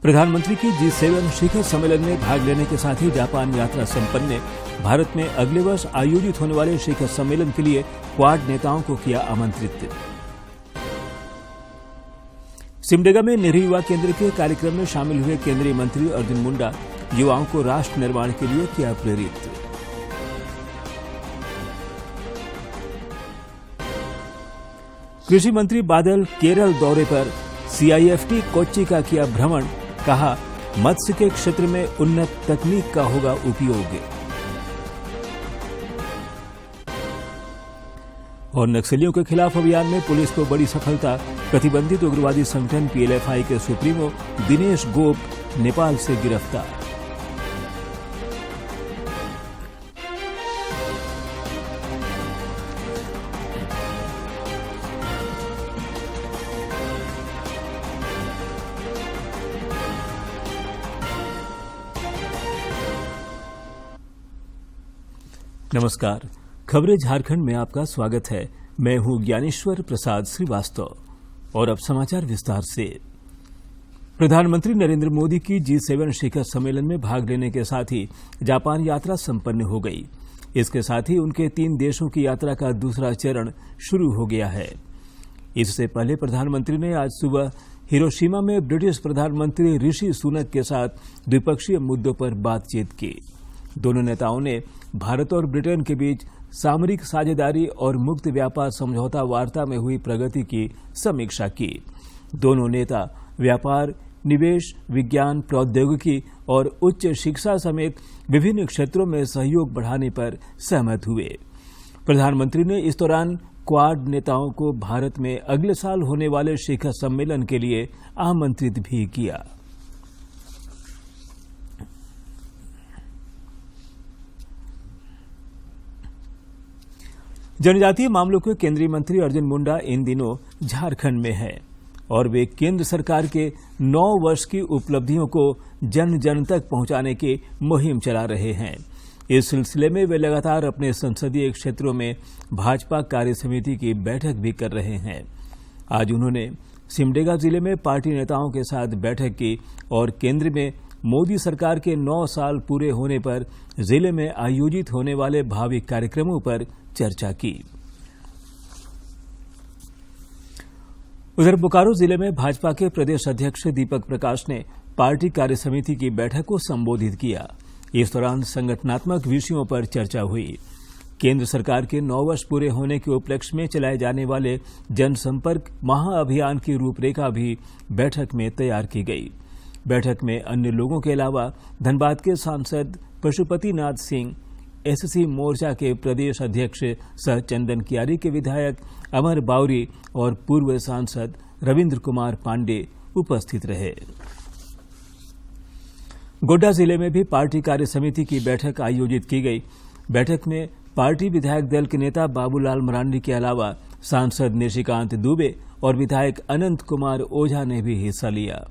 प्रधानमंत्री की G7 शिखर सम्मेलन में भाग लेने के साथ ही जापान यात्रा संपन्न। भारत में अगले वर्ष आयोजित होने वाले शिखर सम्मेलन के लिए क्वाड नेताओं को किया आमंत्रित। सिमडेगा में नेहरू युवा केंद्र के कार्यक्रम में शामिल हुए केंद्रीय मंत्री अर्जुन मुंडा युवाओं को राष्ट्र निर्माण के लिए किया प्रेरित। कृषि मंत्री बादल केरल दौरे पर, CIFT कोच्चि का किया भ्रमण, कहा मत्स्य के क्षेत्र में उन्नत तकनीक का होगा उपयोग। और नक्सलियों के खिलाफ अभियान में पुलिस को बड़ी सफलता। प्रतिबंधित उग्रवादी संगठन PLFI के सुप्रीमो दिनेश गोप नेपाल से गिरफ्तार। नमस्कार, खबरें झारखंड में आपका स्वागत है। मैं हूं ज्ञानेश्वर प्रसाद श्रीवास्तव और अब समाचार विस्तार से। प्रधानमंत्री नरेंद्र मोदी की G7 शिखर सम्मेलन में भाग लेने के साथ ही जापान यात्रा संपन्न हो गई। इसके साथ ही उनके 3 देशों की यात्रा का दूसरा चरण शुरू हो गया है। इससे पहले प्रधानमंत्री ने आज सुबह हिरोशिमा में ब्रिटिश प्रधानमंत्री ऋषि सुनक के साथ द्विपक्षीय मुद्दों पर बातचीत की। दोनों नेताओं ने भारत और ब्रिटेन के बीच सामरिक साझेदारी और मुक्त व्यापार समझौता वार्ता में हुई प्रगति की समीक्षा की। दोनों नेता व्यापार, निवेश, विज्ञान, प्रौद्योगिकी और उच्च शिक्षा समेत विभिन्न क्षेत्रों में सहयोग बढ़ाने पर सहमत हुए। प्रधानमंत्री ने इस दौरान क्वाड नेताओं को भारत में अगले साल होने वाले शिखर सम्मेलन के लिए आमंत्रित भी किया। जनजातीय मामलों के केंद्रीय मंत्री अर्जुन मुंडा इन दिनों झारखंड में हैं और वे केंद्र सरकार के 9 वर्ष की उपलब्धियों को जन जन तक पहुंचाने की मुहिम चला रहे हैं। इस सिलसिले में वे लगातार अपने संसदीय क्षेत्रों में भाजपा कार्य समिति की बैठक भी कर रहे हैं। आज उन्होंने सिमडेगा जिले में पार्टी नेताओं के साथ बैठक की और केंद्र में मोदी सरकार के 9 साल पूरे होने पर जिले में आयोजित होने वाले भावी कार्यक्रमों पर चर्चा की। उधर बोकारो जिले में भाजपा के प्रदेश अध्यक्ष दीपक प्रकाश ने पार्टी कार्य समिति की बैठक को संबोधित किया। इस दौरान संगठनात्मक विषयों पर चर्चा हुई। केंद्र सरकार के 9 वर्ष पूरे होने के उपलक्ष्य में चलाए जाने वाले जनसंपर्क महाअभियान की रूपरेखा भी बैठक में तैयार की गई। बैठक में अन्य लोगों के अलावा धनबाद के सांसद पशुपतिनाथ सिंह, SC मोर्चा के प्रदेश अध्यक्ष सह चंदन कियारी के विधायक अमर बावरी और पूर्व सांसद रविंद्र कुमार पांडे उपस्थित रहे। गोड्डा जिले में भी पार्टी कार्य समिति की बैठक आयोजित की गई। बैठक में पार्टी विधायक दल के नेता बाबूलाल मरांडी के अलावा सांसद निशिकांत दुबे और विधायक अनंत कुमार ओझा ने भी हिस्सा लिया।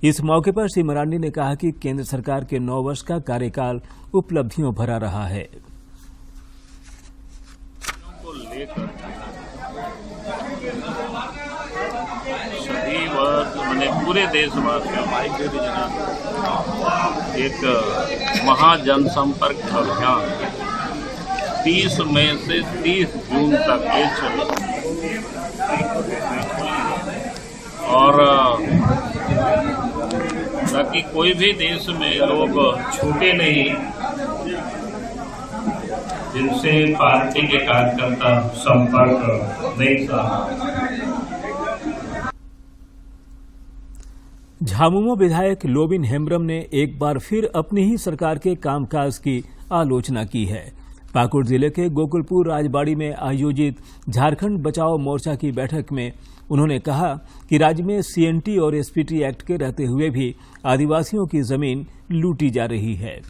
इस मौके पर श्री मरांडी ने कहा कि केंद्र सरकार के 9 वर्ष का कार्यकाल उपलब्धियों भरा रहा है। सभी वर्ग मैंने पूरे देशवासियों एक महाजनसंपर्क अभियान 30 मई से 30 जून तक ये चले और ताकि कोई भी देश में लोग छूटे नहीं, जिनसे पार्टी के कार्यकर्ता संपर्क नहीं था। झामुमो विधायक लोबिन हेम्ब्रम ने एक बार फिर अपनी ही सरकार के कामकाज की आलोचना की है। पाकुड़ जिले के गोकुलपुर राजबाड़ी में आयोजित झारखंड बचाओ मोर्चा की बैठक में उन्होंने कहा कि राज्य में CNT और SPT एक्ट के रहते हुए भी आदिवासियों की जमीन लूटी जा रही है।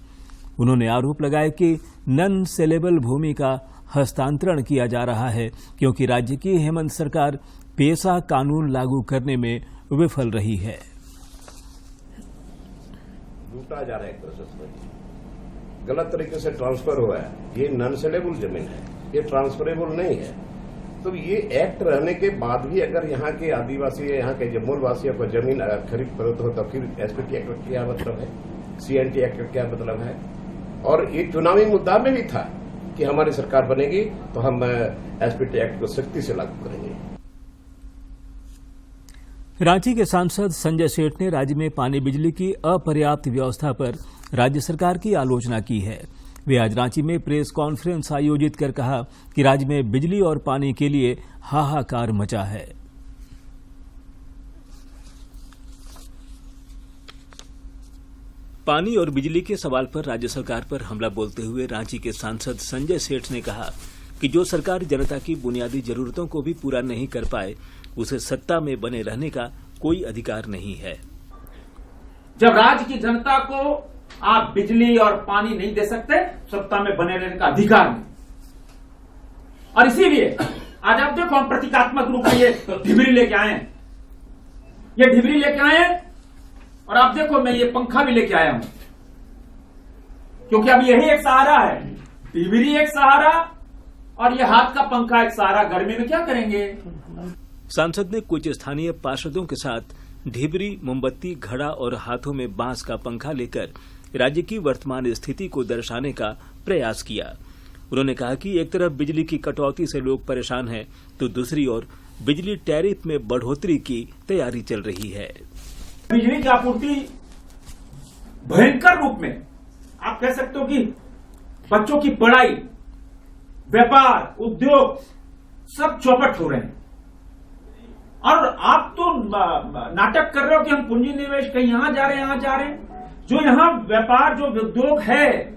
उन्होंने आरोप लगाया कि नन सेलेबल भूमि का हस्तांतरण किया जा रहा है क्योंकि राज्य की हेमंत सरकार पेसा कानून लागू करने में विफल रही है। लूटा जा रहा है, एक प्रोसेस में गलत तरीके से ट्रांसफर हुआ है। ये नॉन सेलेबल जमीन है, ये ट्रांसफरेबल नहीं है। तो ये एक्ट रहने के बाद भी अगर यहाँ के आदिवासी यहाँ के जो मूलवासियों को जमीन खरीद फरोख्त हो तो फिर एसपीटी एक्ट का क्या मतलब है, सीएनटी एक्ट का क्या मतलब है। और ये चुनावी मुद्दा में भी था कि हमारी सरकार बनेगी तो हम एसपीटी एक्ट को सख्ती से लागू करेंगे। रांची के सांसद संजय सेठ ने राज्य में पानी बिजली की अपर्याप्त व्यवस्था पर राज्य सरकार की आलोचना की है। वे आज रांची में प्रेस कॉन्फ्रेंस आयोजित कर कहा कि राज्य में बिजली और पानी के लिए हाहाकार मचा है। पानी और बिजली के सवाल पर राज्य सरकार पर हमला बोलते हुए रांची के सांसद संजय सेठ ने कहा कि जो सरकार जनता की बुनियादी जरूरतों को भी पूरा नहीं कर पाए उसे सत्ता में बने रहने का कोई अधिकार नहीं है। जब राज्य की जनता को आप बिजली और पानी नहीं दे सकते, सत्ता में बने रहने का अधिकार नहीं। और इसीलिए आज आप देखो हम प्रतीकात्मक रूप में ये ढिबरी लेके आए हैं, ये ढिबरी लेके आए हैं और आप देखो मैं ये पंखा भी लेके आया हूं, क्योंकि अब यही एक सहारा है। ढिबरी एक सहारा और ये हाथ का पंखा एक सहारा। गर्मी में क्या करेंगे। सांसद ने कुछ स्थानीय पार्षदों के साथ ढिबरी, मोमबत्ती, घड़ा और हाथों में बांस का पंखा लेकर राज्य की वर्तमान स्थिति को दर्शाने का प्रयास किया। उन्होंने कहा कि एक तरफ बिजली की कटौती से लोग परेशान हैं तो दूसरी ओर बिजली टैरिफ में बढ़ोतरी की तैयारी चल रही है। बिजली की आपूर्ति भयंकर रूप में आप कह सकते हो कि बच्चों की पढ़ाई, व्यापार, उद्योग सब चौपट हो रहे हैं। और आप तो नाटक कर रहे हो कि हम पूंजी निवेश कहीं यहां जा रहे हैं, यहां जा रहे हैं। जो यहां व्यापार, जो उद्योग है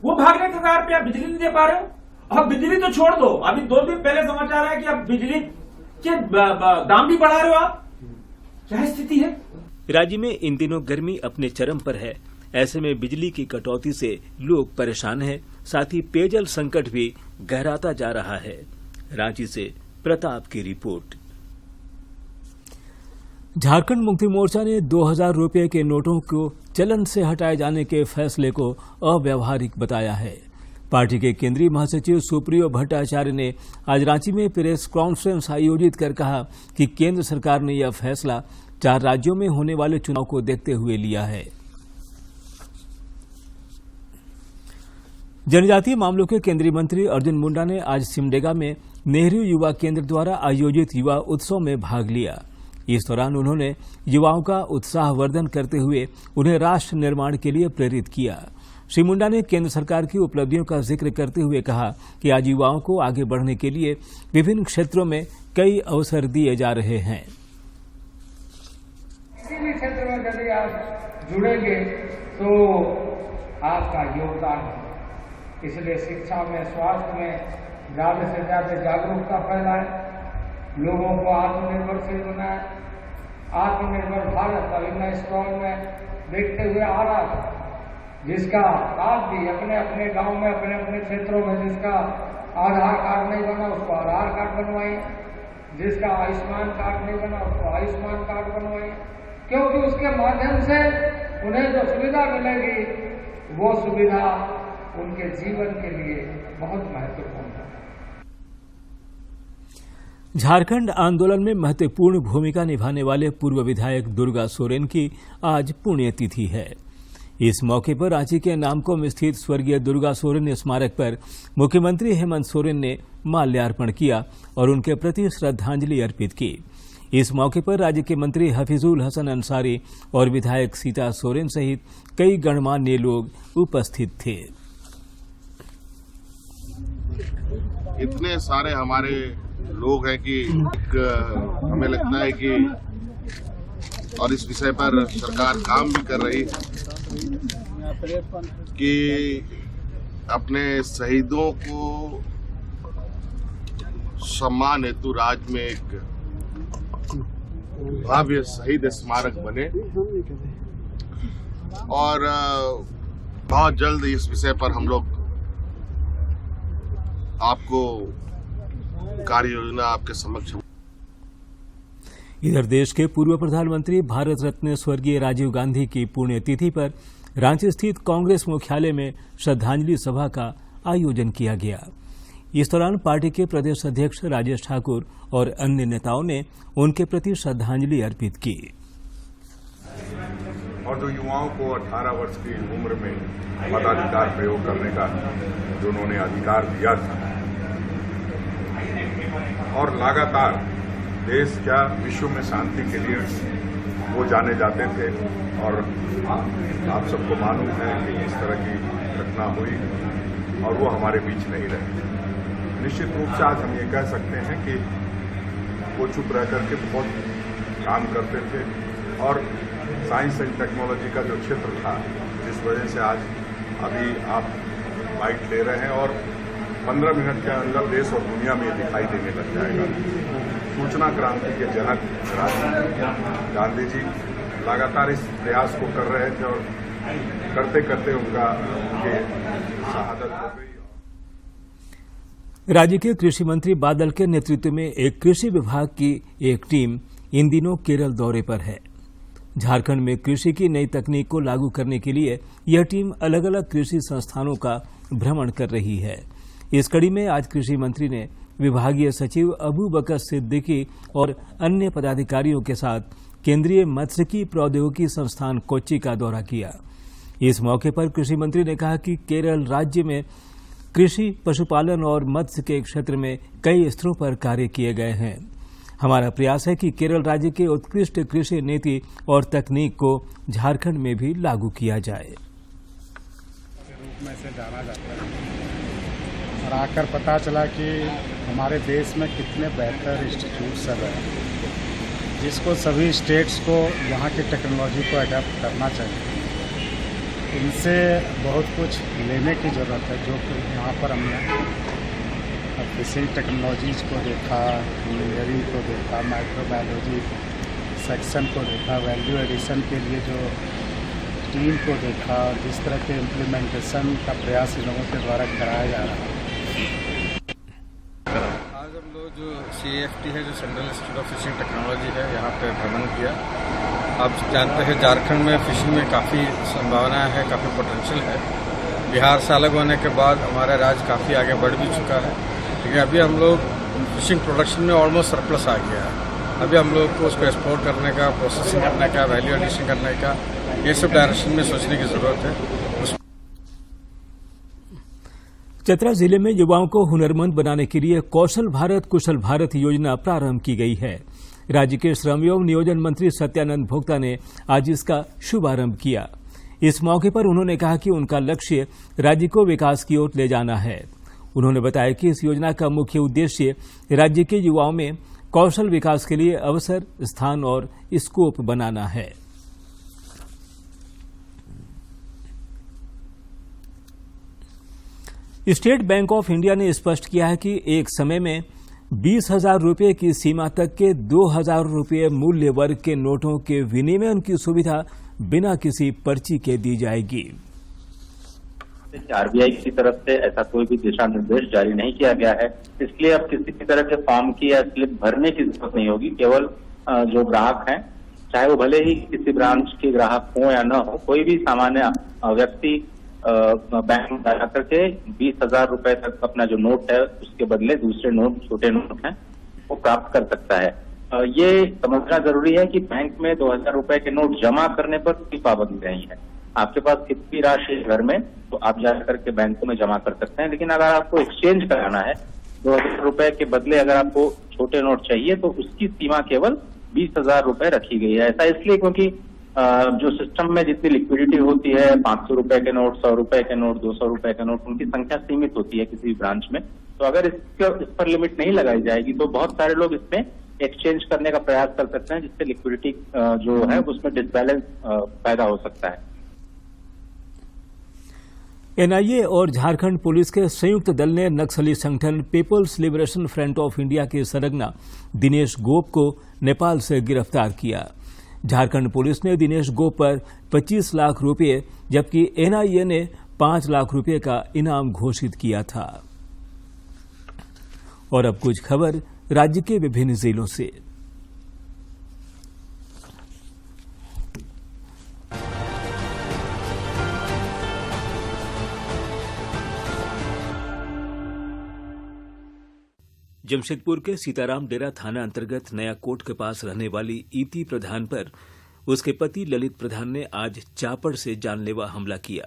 वो भागने के कगार पे, आप बिजली नहीं दे पा रहे हो। अब बिजली तो छोड़ दो, अभी 2 दिन पहले समाचार आया कि अब बिजली के दाम भी बढ़ा रहे हो आप। क्या स्थिति है। राज्य में इन दिनों गर्मी अपने चरम पर है। ऐसे में बिजली की कटौती से लोग परेशान हैं, साथ ही पेयजल संकट भी गहराता जा रहा है। रांची से प्रताप की रिपोर्ट। झारखंड मुक्ति मोर्चा ने 2000 रुपये के नोटों को चलन से हटाए जाने के फैसले को अव्यावहारिक बताया है। पार्टी के केंद्रीय महासचिव सुप्रियो भट्टाचार्य ने आज रांची में प्रेस कॉन्फ्रेंस आयोजित कर कहा कि केंद्र सरकार ने यह फैसला 4 राज्यों में होने वाले चुनाव को देखते हुए लिया है। जनजातीय मामलों के केंद्रीय मंत्री अर्जुन मुंडा ने आज सिमडेगा में नेहरू युवा केंद्र द्वारा आयोजित युवा उत्सव में भाग लिया। इस दौरान उन्होंने युवाओं का उत्साहवर्धन करते हुए उन्हें राष्ट्र निर्माण के लिए प्रेरित किया। श्री मुंडा ने केंद्र सरकार की उपलब्धियों का जिक्र करते हुए कहा कि आज युवाओं को आगे बढ़ने के लिए विभिन्न क्षेत्रों में कई अवसर दिए जा रहे हैं। किसी भी क्षेत्र में यदि आप जुड़ेंगे तो आपका योगदान है। इसलिए शिक्षा में, स्वास्थ्य में ज्यादा से ज्यादा जागरूकता फैलाएं, लोगों को आत्मनिर्भरशील बनाएं। आत्मनिर्भर भारत अभी मैं स्टॉल में देखते हुए आ रहा था, जिसका आज भी अपने अपने गांव में, अपने अपने क्षेत्रों में जिसका आधार कार्ड नहीं बना उसको आधार कार्ड बनवाइए, जिसका आयुष्मान कार्ड नहीं बना उसको आयुष्मान कार्ड बनवाइए, क्योंकि उसके माध्यम से उन्हें जो सुविधा मिलेगी वो सुविधा उनके जीवन के लिए बहुत महत्वपूर्ण है। झारखंड आंदोलन में महत्वपूर्ण भूमिका निभाने वाले पूर्व विधायक दुर्गा सोरेन की आज पुण्यतिथि है। इस मौके पर रांची के नामकोम स्थित स्वर्गीय दुर्गा सोरेन स्मारक पर मुख्यमंत्री हेमंत सोरेन ने माल्यार्पण किया और उनके प्रति श्रद्धांजलि अर्पित की। इस मौके पर राज्य के मंत्री हफीजुल हसन अंसारी और विधायक सीता सोरेन सहित कई गणमान्य लोग उपस्थित थे। इतने सारे हमारे लोग हैं कि हमें लगता है कि और इस विषय पर सरकार काम भी कर रही है कि अपने शहीदों को सम्मान हेतु राज्य में एक भव्य शहीद स्मारक बने और बहुत जल्द इस विषय पर हम लोग आपको कार्य योजना आपके समक्ष। इधर देश के पूर्व प्रधानमंत्री भारत रत्न स्वर्गीय राजीव गांधी की पुण्यतिथि पर रांची स्थित कांग्रेस मुख्यालय में श्रद्धांजलि सभा का आयोजन किया गया। इस दौरान पार्टी के प्रदेश अध्यक्ष राजेश ठाकुर और अन्य नेताओं ने उनके प्रति श्रद्धांजलि अर्पित की। और जो युवाओं को 18 वर्ष की उम्र में मताधिकार प्रयोग करने का जो उन्होंने अधिकार दिया था और लगातार देश क्या विश्व में शांति के लिए वो जाने जाते थे और आप सबको मालूम है कि इस तरह की घटना हुई और वो हमारे बीच नहीं रहे। निश्चित रूप से आज हम ये कह सकते हैं कि वो चुप रह करके बहुत काम करते थे और साइंस एंड टेक्नोलॉजी का जो क्षेत्र था जिस वजह से आज अभी आप बाइट ले रहे हैं और 15 मिनट के अंदर देश और दुनिया में दिखाई देने लग जाएगा। सूचना क्रांति के जनक राजीव गांधी जी लगातार इस प्रयास को कर रहे थे और करते करते उनका ये शहादत हो गई। राज्य के कृषि मंत्री बादल के नेतृत्व में एक कृषि विभाग की एक टीम इन दिनों केरल दौरे पर है। झारखंड में कृषि की नई तकनीक को लागू करने के लिए यह टीम अलग अलग कृषि संस्थानों का भ्रमण कर रही है। इस कड़ी में आज कृषि मंत्री ने विभागीय सचिव अबू बकर सिद्दीकी और अन्य पदाधिकारियों के साथ केंद्रीय मत्स्यिकी प्रौद्योगिकी संस्थान कोच्चि का दौरा किया। इस मौके पर कृषि मंत्री ने कहा कि केरल राज्य में कृषि, पशुपालन और मत्स्य के क्षेत्र में कई स्तरों पर कार्य किए गए हैं। हमारा प्रयास है कि केरल राज्य के उत्कृष्ट कृषि नीति और तकनीक को झारखंड में भी लागू किया जाए। रूप में से जाना जाता है और आकर पता चला कि हमारे देश में कितने बेहतर इंस्टीट्यूट सब हैं जिसको सभी स्टेट्स को यहाँ की टेक्नोलॉजी को अडॉप्ट करना चाहिए। इनसे बहुत कुछ लेने की ज़रूरत है जो कि यहाँ पर हमने फिशिंग टेक्नोलॉजीज को देखा, इंजीनियरिंग को देखा, माइक्रोबायोलॉजी सेक्शन को देखा, वैल्यू एडिशन के लिए जो टीम को देखा, जिस तरह के इम्प्लीमेंटेशन का प्रयास इन लोगों के द्वारा कराया जा रहा है। आज हम लोग जो CAFT है, जो central institute of fishing technology है, यहाँ पे भ्रमण किया। आप जानते हैं झारखंड में फिशिंग में काफ़ी संभावनाएं है, काफ़ी पोटेंशियल है। बिहार से अलग होने के बाद हमारा राज्य काफ़ी आगे बढ़ भी चुका है, लेकिन अभी हम लोग फिशिंग प्रोडक्शन में ऑलमोस्ट सरप्लस आ गया है। अभी हम लोग को उसको एक्सपोर्ट करने का, प्रोसेसिंग करने का, वैल्यू एडिशन करने का, ये सब डायरेक्शन में सोचने की ज़रूरत है। चतरा जिले में युवाओं को हुनरमंद बनाने के लिए कौशल भारत कुशल भारत योजना प्रारंभ की गई है। राज्य के श्रम एवं नियोजन मंत्री सत्यानंद भोक्ता ने आज इसका शुभारंभ किया। इस मौके पर उन्होंने कहा कि उनका लक्ष्य राज्य को विकास की ओर ले जाना है। उन्होंने बताया कि इस योजना का मुख्य उद्देश्य राज्य के युवाओं में कौशल विकास के लिए अवसर, स्थान और स्कोप बनाना है। स्टेट बैंक ऑफ इंडिया ने स्पष्ट किया है कि एक समय में 20,000 रुपये की सीमा तक के 2,000 रुपये मूल्य वर्ग के नोटों के विनिमय की सुविधा बिना किसी पर्ची के दी जाएगी। RBI की तरफ से ऐसा कोई भी दिशा निर्देश जारी नहीं किया गया है, इसलिए अब किसी भी तरह के फॉर्म की या स्लिप भरने की जरूरत नहीं होगी। केवल जो ग्राहक हैं, चाहे वो भले ही किसी ब्रांच के ग्राहक हो या न हो, कोई भी सामान्य व्यक्ति बैंक में जा करके 20,000 रुपए तक अपना जो नोट है उसके बदले दूसरे नोट, छोटे नोट हैं, वो प्राप्त कर सकता है। ये समझना जरूरी है कि बैंक में 2,000 रुपए के नोट जमा करने पर कोई पाबंदी नहीं है। आपके पास कितनी राशि घर में, तो आप जा करके बैंकों में जमा कर सकते हैं। लेकिन अगर आपको एक्सचेंज कराना है, 2,000 रुपए के बदले अगर आपको छोटे नोट चाहिए, तो उसकी सीमा केवल 20,000 रुपए रखी गई है। ऐसा इसलिए क्योंकि जो सिस्टम में जितनी लिक्विडिटी होती है, 500 रुपए के नोट, 100 रुपए के नोट, 200 रुपए के नोट, उनकी संख्या सीमित होती है किसी भी ब्रांच में। तो अगर इस पर लिमिट नहीं लगाई जाएगी तो बहुत सारे लोग इसमें एक्सचेंज करने का प्रयास कर सकते हैं, जिससे लिक्विडिटी जो है उसमें डिसबैलेंस पैदा हो सकता है। NIA और झारखंड पुलिस के संयुक्त दल ने नक्सली संगठन People's Liberation Front of India के सरगना दिनेश गोप को नेपाल से गिरफ्तार किया। झारखंड पुलिस ने दिनेश गोप पर 25 लाख रुपये जबकि NIA ने 5 लाख रुपये का इनाम घोषित किया था। और अब कुछ खबर राज्य के विभिन्न जिलों से। जमशेदपुर के सीताराम डेरा थाना अंतर्गत नया कोट के पास रहने वाली इति प्रधान पर उसके पति ललित प्रधान ने आज चापड़ से जानलेवा हमला किया।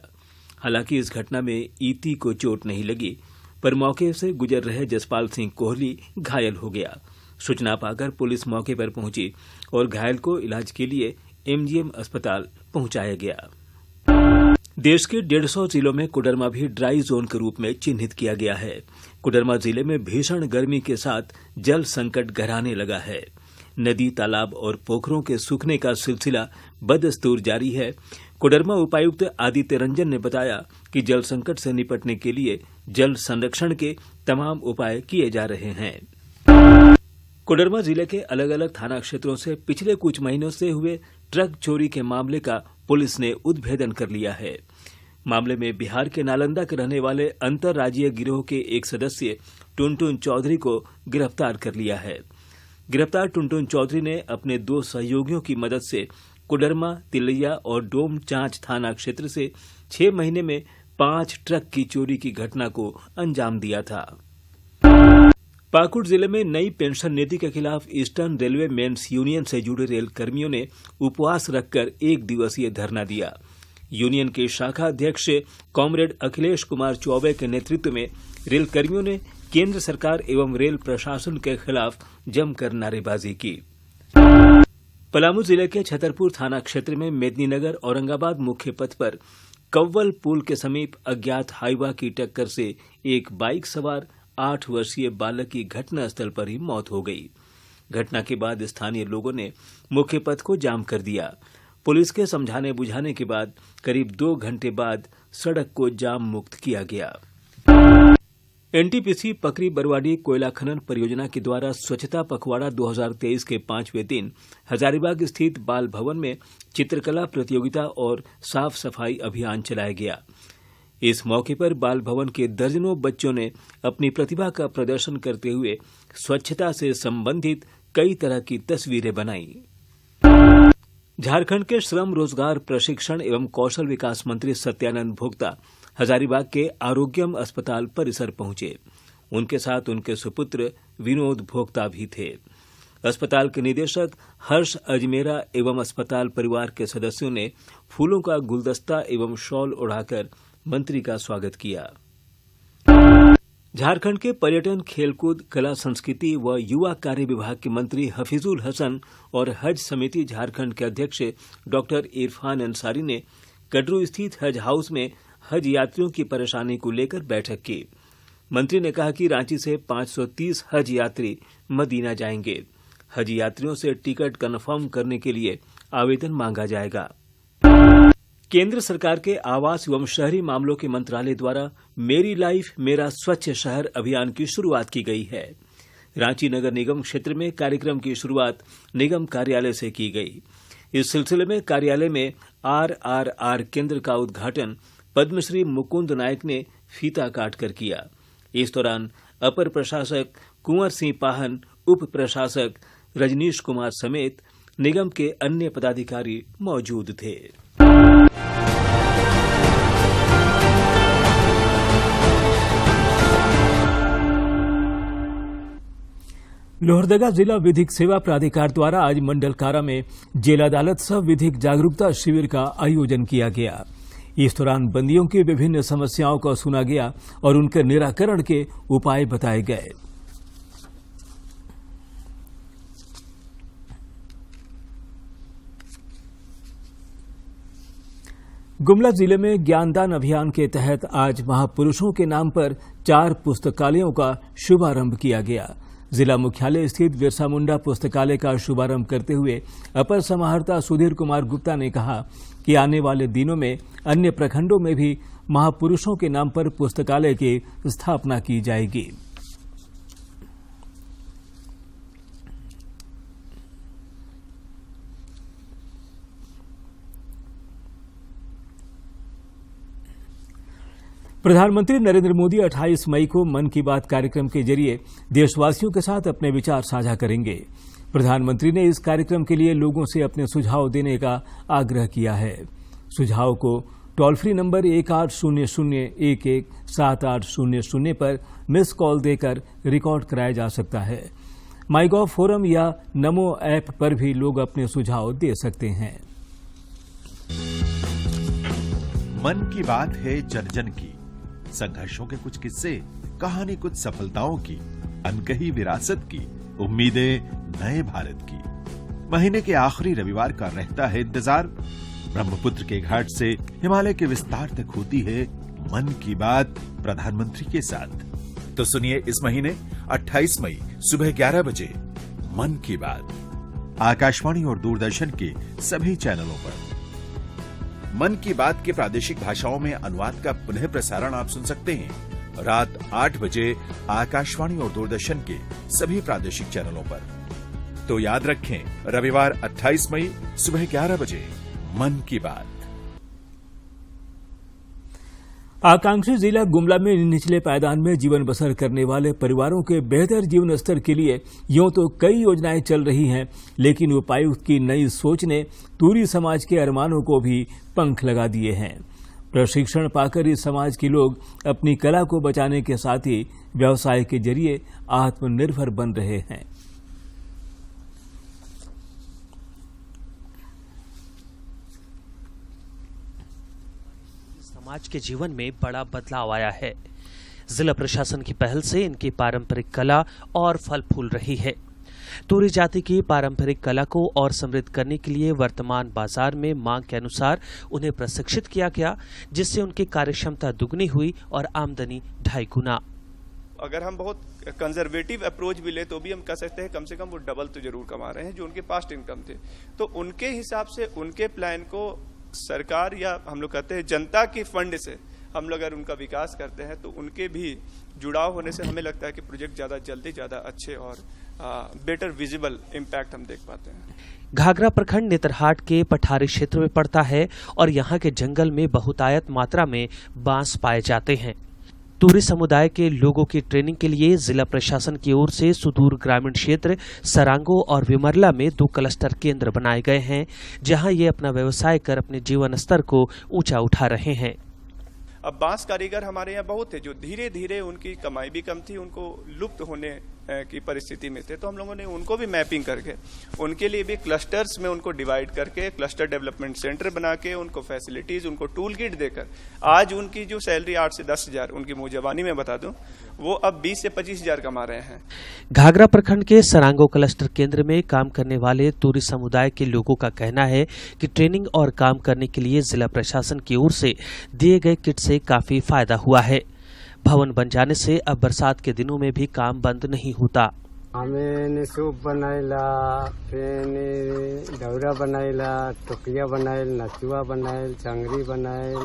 हालांकि इस घटना में इति को चोट नहीं लगी, पर मौके से गुजर रहे जसपाल सिंह कोहली घायल हो गया। सूचना पाकर पुलिस मौके पर पहुंची और घायल को इलाज के लिए एमजीएम अस्पताल पहुंचाया गया। देश के 150 जिलों में कोडरमा भी ड्राई जोन के रूप में चिन्हित किया गया है। कोडरमा जिले में भीषण गर्मी के साथ जल संकट गहराने लगा है। नदी, तालाब और पोखरों के सूखने का सिलसिला बदस्तूर जारी है। कोडरमा उपायुक्त आदित्य रंजन ने बताया कि जल संकट से निपटने के लिए जल संरक्षण के तमाम उपाय किए जा रहे हैं। कोडरमा जिले के अलग अलग थाना क्षेत्रों से पिछले कुछ महीनों से हुए ट्रक चोरी के मामले का पुलिस ने उद्भेदन कर लिया है। मामले में बिहार के नालंदा के रहने वाले अंतर्राज्यीय गिरोह के एक सदस्य टुनटुन चौधरी को गिरफ्तार कर लिया है। गिरफ्तार टुनटुन चौधरी ने अपने 2 सहयोगियों की मदद से कोडरमा, तिलैया और डोम चांच थाना क्षेत्र से 6 महीने में 5 ट्रक की चोरी की घटना को अंजाम दिया था। पाकुड़ जिले में नई पेंशन नीति के खिलाफ ईस्टर्न रेलवे मेंस यूनियन से जुड़े रेल कर्मियों ने उपवास रखकर 1 दिवसीय धरना दिया। यूनियन के शाखा अध्यक्ष कॉमरेड अखिलेश कुमार चौबे के नेतृत्व में रेल कर्मियों ने केंद्र सरकार एवं रेल प्रशासन के खिलाफ जमकर नारेबाजी की। पलामू जिले के छतरपुर थाना क्षेत्र में मेदिनीनगर औरंगाबाद मुख्य पथ पर कव्वल पुल के समीप अज्ञात हाइवा की टक्कर से एक बाइक सवार 8 वर्षीय बालक की घटनास्थल पर ही मौत हो गई। घटना के बाद स्थानीय लोगों ने मुख्य पथ को जाम कर दिया। पुलिस के समझाने बुझाने के बाद करीब 2 घंटे बाद सड़क को जाम मुक्त किया गया। एनटीपीसी पकरी बरवाडी कोयला खनन परियोजना के द्वारा स्वच्छता पखवाड़ा 2023 के 5वें दिन हजारीबाग स्थित बाल भवन में चित्रकला प्रतियोगिता और साफ सफाई अभियान चलाया गया। इस मौके पर बाल भवन के दर्जनों बच्चों ने अपनी प्रतिभा का प्रदर्शन करते हुए स्वच्छता से संबंधित कई तरह की तस्वीरें बनाई। झारखंड के श्रम, रोजगार, प्रशिक्षण एवं कौशल विकास मंत्री सत्यानंद भोक्ता हजारीबाग के आरोग्यम अस्पताल परिसर पहुंचे। उनके साथ उनके सुपुत्र विनोद भोक्ता भी थे। अस्पताल के निदेशक हर्ष अजमेरा एवं अस्पताल परिवार के सदस्यों ने फूलों का गुलदस्ता एवं शॉल ओढ़ाकर मंत्री का स्वागत किया। झारखंड के पर्यटन, खेलकूद, कला संस्कृति व युवा कार्य विभाग के मंत्री हफीजुल हसन और हज समिति झारखंड के अध्यक्ष डॉक्टर इरफान अंसारी ने कटरू स्थित हज हाउस में हज यात्रियों की परेशानी को लेकर बैठक की। मंत्री ने कहा कि रांची से 530 हज यात्री मदीना जाएंगे। हज यात्रियों से टिकट कन्फर्म करने के लिए आवेदन मांगा जाएगा। केंद्र सरकार के आवास एवं शहरी मामलों के मंत्रालय द्वारा मेरी लाइफ मेरा स्वच्छ शहर अभियान की शुरुआत की गई है। रांची नगर निगम क्षेत्र में कार्यक्रम की शुरुआत निगम कार्यालय से की गई। इस सिलसिले में कार्यालय में RRR केंद्र का उद्घाटन पद्मश्री मुकुंद नायक ने फीता काटकर किया। इस दौरान अपर प्रशासक कुंवर सिंह पाहन, उप प्रशासक रजनीश कुमार समेत निगम के अन्य पदाधिकारी मौजूद थे। लोहरदगा जिला विधिक सेवा प्राधिकार द्वारा आज मंडल कारा में जेल अदालत सह विधिक जागरूकता शिविर का आयोजन किया गया। इस दौरान बंदियों की विभिन्न समस्याओं को सुना गया और उनके निराकरण के उपाय बताए गए। गुमला जिले में ज्ञानदान अभियान के तहत आज महापुरुषों के नाम पर 4 पुस्तकालयों का शुभारंभ किया गया। जिला मुख्यालय स्थित बिरसा मुंडा पुस्तकालय का शुभारंभ करते हुए अपर समाहर्ता सुधीर कुमार गुप्ता ने कहा कि आने वाले दिनों में अन्य प्रखंडों में भी महापुरुषों के नाम पर पुस्तकालय की स्थापना की जाएगी। प्रधानमंत्री नरेंद्र मोदी 28 मई को मन की बात कार्यक्रम के जरिए देशवासियों के साथ अपने विचार साझा करेंगे। प्रधानमंत्री ने इस कार्यक्रम के लिए लोगों से अपने सुझाव देने का आग्रह किया है। सुझाव को टोल फ्री नंबर 1800117800 पर मिस कॉल देकर रिकॉर्ड कराया जा सकता है। माईगॉव फोरम या नमो ऐप पर भी लोग अपने सुझाव दे सकते हैं। मन की बात है जन जन की, संघर्षों के कुछ किस्से, कहानी कुछ सफलताओं की, अनकही विरासत की, उम्मीदें नए भारत की। महीने के आखिरी रविवार का रहता है इंतजार। ब्रह्मपुत्र के घाट से हिमालय के विस्तार तक होती है मन की बात प्रधानमंत्री के साथ। तो सुनिए इस महीने 28 मई सुबह 11 बजे मन की बात आकाशवाणी और दूरदर्शन के सभी चैनलों पर। मन की बात के प्रादेशिक भाषाओं में अनुवाद का पुनः प्रसारण आप सुन सकते हैं रात 8 बजे आकाशवाणी और दूरदर्शन के सभी प्रादेशिक चैनलों पर। तो याद रखें, रविवार 28 मई सुबह 11 बजे मन की बात। आकांक्षी जिला गुमला में निचले पायदान में जीवन बसर करने वाले परिवारों के बेहतर जीवन स्तर के लिए यूं तो कई योजनाएं चल रही हैं, लेकिन उपायुक्त की नई सोच ने तूरी समाज के अरमानों को भी पंख लगा दिए हैं। प्रशिक्षण पाकर इस समाज के लोग अपनी कला को बचाने के साथ ही व्यवसाय के जरिए आत्मनिर्भर बन रहे हैं। समाज के जीवन में बड़ा बदलाव आया है। जिला प्रशासन की पहल से इनकी पारंपरिक कला और फल फूल रही है। तूरी जाति की पारंपरिक कला को और समृद्ध करने के लिए वर्तमान बाजार में मांग के अनुसार उन्हें प्रशिक्षित किया गया, जिससे उनकी कार्यक्षमता दुगनी हुई और आमदनी 2.5 गुना। अगर हम बहुत कंजर्वेटिव अप्रोच भी ले तो भी हम कह सकते हैं कम से कम वो डबल तो जरूर कमा रहे हैं जो उनके पास्ट इनकम थे। तो उनके हिसाब से उनके प्लान को सरकार या हम लोग कहते हैं जनता की फंड से हम लोग अगर उनका विकास करते हैं तो उनके भी जुड़ाव होने से हमें लगता है कि प्रोजेक्ट ज़्यादा जल्दी ज़्यादा अच्छे और बेटर विजिबल इम्पैक्ट हम देख पाते हैं। घाघरा प्रखंड नेतरहाट के पठारी क्षेत्र में पड़ता है और यहाँ के जंगल में बहुतायत मात्रा में बांस पाए जाते हैं। तूरी समुदाय के लोगों की ट्रेनिंग के लिए जिला प्रशासन की ओर से सुदूर ग्रामीण क्षेत्र सरांगो और विमरला में 2 क्लस्टर केंद्र बनाए गए हैं, जहां ये अपना व्यवसाय कर अपने जीवन स्तर को ऊंचा उठा रहे हैं। अब बांस कारीगर हमारे यहाँ बहुत थे जो धीरे धीरे उनकी कमाई भी कम थी, उनको लुप्त होने की परिस्थिति में थे। तो हम लोगों ने उनको भी मैपिंग करके उनके लिए भी क्लस्टर्स में उनको डिवाइड करके क्लस्टर डेवलपमेंट सेंटर बना के उनको फैसिलिटीज उनको टूल किट देकर आज उनकी जो सैलरी 8 से 10 हजार उनकी मुँह जबानी में बता दूं वो अब 20 से 25 हजार कमा रहे हैं। घाघरा प्रखंड के सरांगो क्लस्टर केंद्र में काम करने वाले तूरी समुदाय के लोगों का कहना है कि ट्रेनिंग और काम करने के लिए जिला प्रशासन की ओर से दिए गए किट से काफी फायदा हुआ है। भवन बन जाने से अब बरसात के दिनों में भी काम बंद नहीं होता। हमें सूप बनाइला, दौरा बनाइला, टोकिया बनाइल, नचुआ बनाइल, चंगरी बनाइल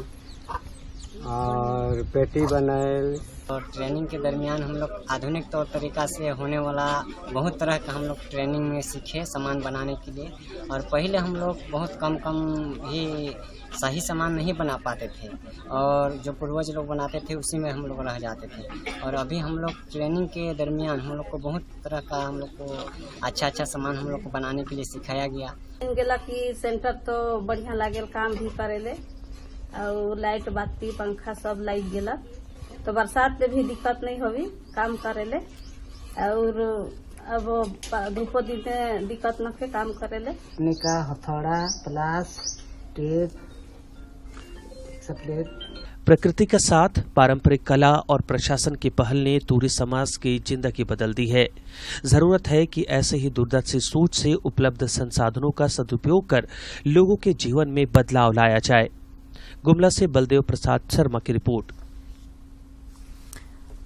और पेटी बनाइल। और ट्रेनिंग के दरमियान हम लोग आधुनिक तौर तरीका से होने वाला बहुत तरह का हम लोग ट्रेनिंग में सीखे सामान बनाने के लिए। और पहले हम लोग बहुत कम ही सही सामान नहीं बना पाते थे और जो पूर्वज लोग बनाते थे उसी में हम लोग रह जाते थे। और अभी हम लोग ट्रेनिंग के दरमियान हम लोग को बहुत तरह का हम लोग को अच्छा सामान हम लोग को बनाने के लिए सिखाया गया। गेला की सेंटर तो बढ़िया लागेल, काम भी करेले और लाइट बाती पंखा सब लाइट गेला तो बरसात में भी दिक्कत नहीं होगी, काम करेले और अब धूपो दिन में दिक्कत न के काम करेले। निका हथौड़ा प्लास टेप सप्लेट। प्रकृति के साथ पारंपरिक कला और प्रशासन की पहल ने तूरी समाज की जिंदगी बदल दी है। जरूरत है कि ऐसे ही दूरदर्शी सोच से उपलब्ध संसाधनों का सदुपयोग कर लोगों के जीवन में बदलाव लाया जाए। गुमला से बलदेव प्रसाद शर्मा की रिपोर्ट।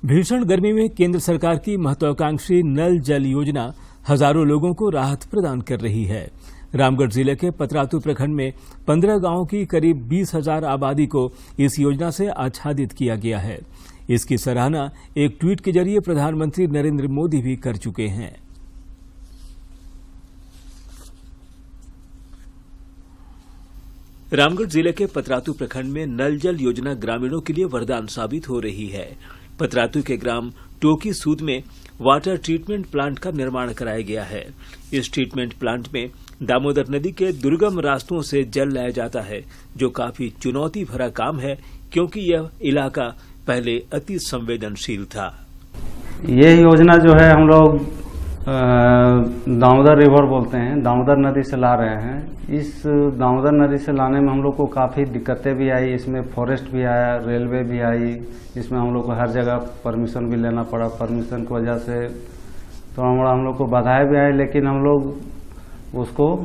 भीषण गर्मी में केंद्र सरकार की महत्वाकांक्षी नल जल योजना हजारों लोगों को राहत प्रदान कर रही है। रामगढ़ जिले के पतरातू प्रखंड में 15 गांवों की करीब 20,000 आबादी को इस योजना से आच्छादित किया गया है। इसकी सराहना एक ट्वीट के जरिए प्रधानमंत्री नरेंद्र मोदी भी कर चुके हैं। रामगढ़ जिले के पतरातू प्रखंड में नल जल योजना ग्रामीणों के लिए वरदान साबित हो रही है। पतरातू के ग्राम टोकी सूद में वाटर ट्रीटमेंट प्लांट का निर्माण कराया गया है। इस ट्रीटमेंट प्लांट में दामोदर नदी के दुर्गम रास्तों से जल लाया जाता है, जो काफी चुनौती भरा काम है क्योंकि यह इलाका पहले अति संवेदनशील था। ये योजना जो है हम लोग दामोदर रिवर बोलते हैं, दामोदर नदी से ला रहे हैं। इस दामोदर नदी से लाने में हम लोग को काफ़ी दिक्कतें भी आई, इसमें फॉरेस्ट भी आया, रेलवे भी आई, इसमें हम लोग को हर जगह परमिशन भी लेना पड़ा। परमिशन की वजह से थोड़ा मोड़ा हम लोग को बाधाएं भी आई, लेकिन हम लोग उसको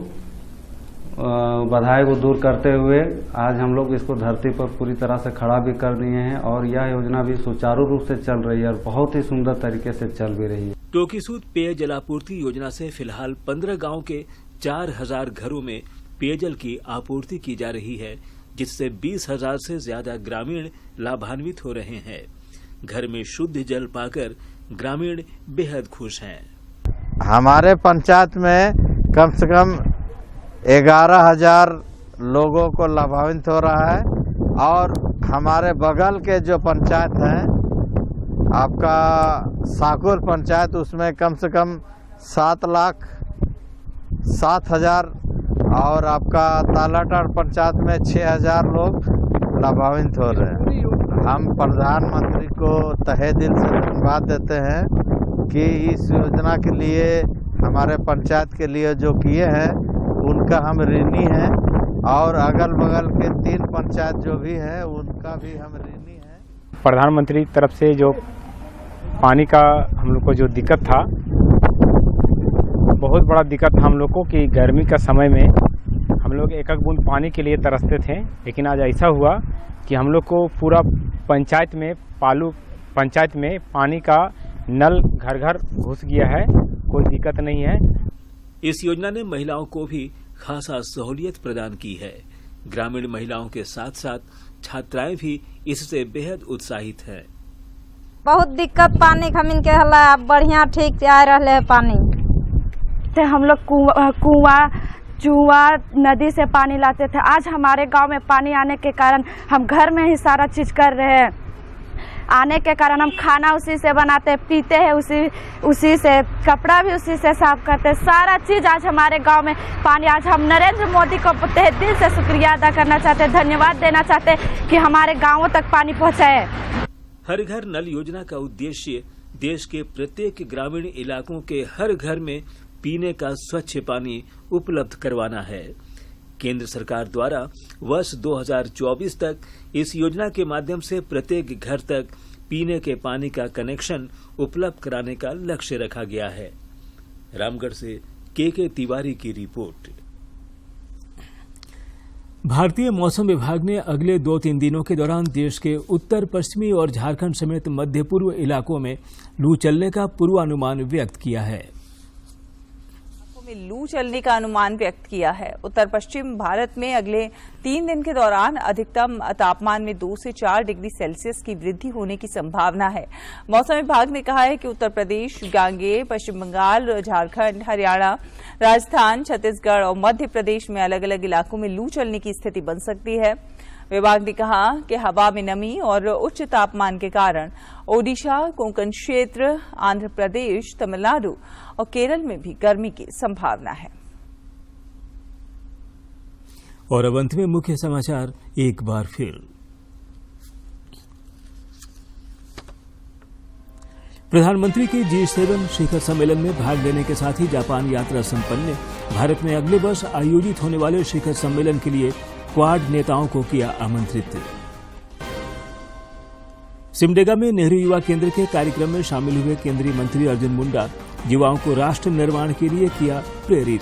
बाधाएं को दूर करते हुए आज हम लोग इसको धरती पर पूरी तरह से खड़ा भी कर दिए हैं और यह योजना भी सुचारू रूप से चल रही है और बहुत ही सुंदर तरीके से चल भी रही है। टोकीसूद पेयजल आपूर्ति योजना से फिलहाल 15 गांव के 4000 घरों में पेयजल की आपूर्ति की जा रही है, जिससे 20,000 से ज्यादा ग्रामीण लाभान्वित हो रहे हैं। घर में शुद्ध जल पाकर ग्रामीण बेहद खुश हैं। हमारे पंचायत में कम से कम 11,000 लोगों को लाभान्वित हो रहा है और हमारे बगल के जो पंचायत है आपका साकुर पंचायत, उसमें कम से कम 7,07,000 और आपका तालाटाड़ पंचायत में 6,000 लोग लाभान्वित हो रहे हैं। हम प्रधानमंत्री को तहे दिल से धन्यवाद देते हैं कि इस योजना के लिए हमारे पंचायत के लिए जो किए हैं उनका हम ऋणी हैं और अगल बगल के 3 पंचायत जो भी है उनका भी हम ऋणी हैं। प्रधानमंत्री तरफ से जो पानी का हम लोग को जो दिक्कत था, बहुत बड़ा दिक्कत हम लोग को कि गर्मी का समय में हम लोग एक एक बूंद पानी के लिए तरसते थे, लेकिन आज ऐसा हुआ कि हम लोग को पूरा पंचायत में पंचायत में पानी का नल घर घर घुस गया है, कोई दिक्कत नहीं है। इस योजना ने महिलाओं को भी खासा सहूलियत प्रदान की है। ग्रामीण महिलाओं के साथ साथ छात्राएं भी इससे बेहद उत्साहित हैं। बहुत दिक्कत पानी खमिन के हला, बढ़िया ठीक आ रहे है पानी। तो हम लोग कुआं चूहा नदी से पानी लाते थे, आज हमारे गांव में पानी आने के कारण हम घर में ही सारा चीज कर रहे हैं। आने के कारण हम खाना उसी से बनाते, पीते हैं उसी से, कपड़ा भी उसी से साफ करते हैं, सारा चीज आज हमारे गांव में पानी। आज हम नरेंद्र मोदी को तहे दिल से शुक्रिया अदा करना चाहते हैं, धन्यवाद देना चाहते हैं कि हमारे गांवों तक पानी पहुंचाए। हर घर नल योजना का उद्देश्य देश के प्रत्येक ग्रामीण इलाकों के हर घर में पीने का स्वच्छ पानी उपलब्ध करवाना है। केंद्र सरकार द्वारा वर्ष 2024 तक इस योजना के माध्यम से प्रत्येक घर तक पीने के पानी का कनेक्शन उपलब्ध कराने का लक्ष्य रखा गया है। रामगढ़ से के तिवारी की रिपोर्ट। भारतीय मौसम विभाग ने अगले 2-3 दिनों के दौरान देश के उत्तर पश्चिमी और झारखंड समेत मध्य पूर्व इलाकों में लू चलने का पूर्वानुमान व्यक्त किया है। लू चलने का अनुमान व्यक्त किया है। उत्तर पश्चिम भारत में अगले 3 दिन के दौरान अधिकतम तापमान में 2 से 4 डिग्री सेल्सियस की वृद्धि होने की संभावना है। मौसम विभाग ने कहा है कि उत्तर प्रदेश, गांगेय, पश्चिम बंगाल, झारखंड, हरियाणा, राजस्थान, छत्तीसगढ़ और मध्य प्रदेश में अलग अलग इलाकों में लू चलने की स्थिति बन सकती है। विभाग ने कहा कि हवा में नमी और उच्च तापमान के कारण ओडिशा, कोंकण क्षेत्र, आंध्र प्रदेश, तमिलनाडु और केरल में भी गर्मी की संभावना है। और अब अंत में मुख्य समाचार एक बार फिर। प्रधानमंत्री की G7 शिखर सम्मेलन में भाग लेने के साथ ही जापान यात्रा संपन्न। भारत में अगले वर्ष आयोजित होने वाले शिखर सम्मेलन के लिए क्वाड नेताओं को किया आमंत्रित। सिमडेगा में नेहरू युवा केंद्र के कार्यक्रम में शामिल हुए केंद्रीय मंत्री अर्जुन मुंडा युवाओं को राष्ट्र निर्माण के लिए किया प्रेरित।